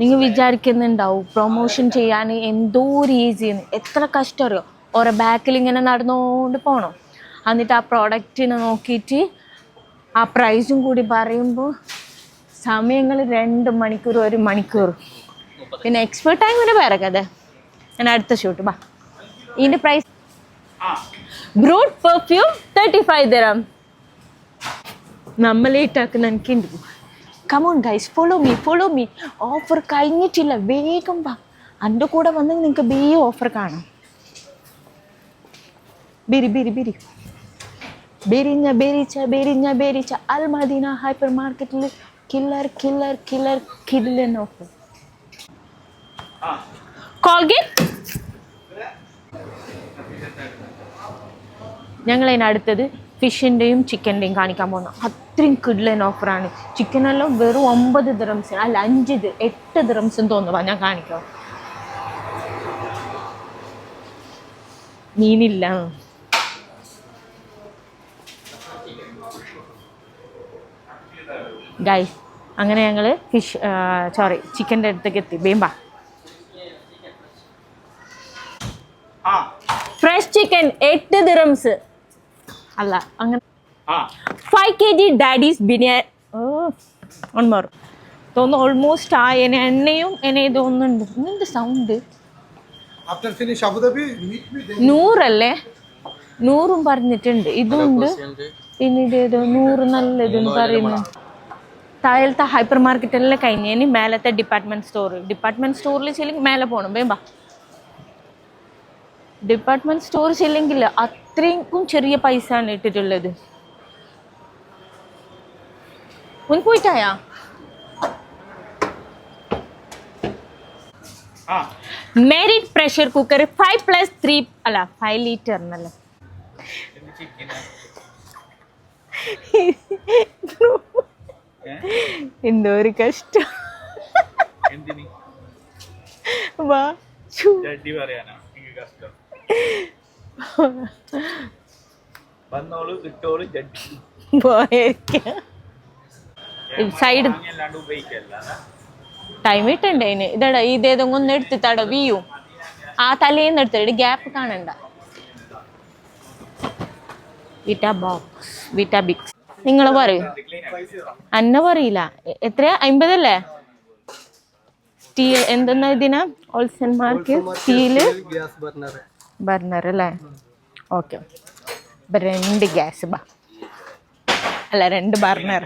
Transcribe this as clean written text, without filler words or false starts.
നിങ്ങൾ വിചാരിക്കുന്നുണ്ടാവും പ്രൊമോഷൻ ചെയ്യാൻ എന്തോ ഒരു ഈസിന്ന്. എത്ര കഷ്ടം അറിയോ, ഓരോ ബാക്കിൽ ഇങ്ങനെ നടന്നുകൊണ്ട് പോകണം. എന്നിട്ട് ആ പ്രോഡക്റ്റിനെ നോക്കിയിട്ട് ആ പ്രൈസും കൂടി പറയുമ്പോൾ സമയങ്ങൾ 2 മണിക്കൂർ 1 മണിക്കൂർ. പിന്നെ എക്സ്പേർട്ട് ടൈമിന് വേറെ കഥ. ഞാൻ അടുത്ത ഷൂട്ട് ബാ. ഇതിൻ്റെ പ്രൈസ് ബ്രൂട്ട് പെർഫ്യൂം 35 ദിറം. നമ്മൾ ലേറ്റാക്കുന്ന എനിക്കുണ്ട്. Come on guys, follow me. Offer കഴിഞ്ഞിട്ടില്ല, വേഗം വാ. എൻ്റെ കൂടെ വന്നെങ്കിൽ നിങ്ങൾക്ക് ഓഫർ കാണാം. ബെരിച്ച അൽ മദീന ഹൈപ്പർ മാർക്കറ്റിൽ കില്ലർ ഓഫർ. കോൾഗേറ്റ്. ഞങ്ങളതിന് അടുത്തത് ഫിഷിൻ്റെയും ചിക്കൻ്റെയും കാണിക്കാൻ പോകുന്നു. അത്രയും കിഡ്ലൻ ഓഫറാണ്. ചിക്കനെല്ലാം വെറും 9 ദിറംസിന്, അല്ല 8 ദിറംസിന് തോന്നുന്നു. ഞാൻ കാണിക്കാം. മീനില്ല ഗൈസ്. അങ്ങനെ ഞങ്ങൾ ചിക്കൻ്റെ അടുത്തേക്ക് എത്തി. ബേമ്പ ഫ്രഷ് ചിക്കൻ 8 ദിറംസ്. അല്ല അങ്ങനെ 5 kg daddy's biryani. One more തോന്നുന്നു. ഓൾമോസ്റ്റ് ആ എണ്ണയും എന്നെ തോന്നുന്നുണ്ട്. ഇങ്ങനത്തെ സൗണ്ട് 100 100 പറഞ്ഞിട്ടുണ്ട്. ഇതുണ്ട്. പിന്നെ ഇതേതോ 100 നല്ലതെന്ന് പറയുന്നു. താഴത്തെ ഹൈപ്പർ മാർക്കറ്റെല്ലാം കഴിഞ്ഞ് മേലത്തെ ഡിപ്പാർട്ട്മെന്റ് സ്റ്റോറിൽ ചെല്ലെങ്കിൽ മേലെ പോകണം. വേമ്പാ. ഡിപ്പാർട്ട്മെന്റ് സ്റ്റോർ ചെല്ലെങ്കിൽ അത്രയും ചെറിയ പൈസ ആണ് ഇട്ടിട്ടുള്ളത്. മുൻ പോയിട്ടായാ മെറിറ്റ് പ്രഷർ കുക്കർ 5+3 അല്ല 5 ലിറ്റർ എന്നല്ല. എന്തോ ഒരു കഷ്ടം. വാ സൈഡ് ടൈം ഇട്ടണ്ടേ അതിന്. ഇതടാ ഇതേതെങ്കിലും ഒന്ന് എടുത്തിട്ടാടോ വീയു. ആ തലേന്ന് എടുത്തിട്ട് ഗ്യാപ്പ് കാണണ്ട. വിറ്റാബിക്സ് നിങ്ങൾ പറയൂ. അന്ന പറയില്ല. എത്രയാ? 50 അല്ലേ? സ്റ്റീൽ എന്തെന്നാ ഇതിനാ? ഓൾസൺ മാർക്ക് സ്റ്റീല് ബർണർ അല്ലേ? ഓക്കെ. 2 ഗ്യാസ് അല്ല 2 ബർണർ.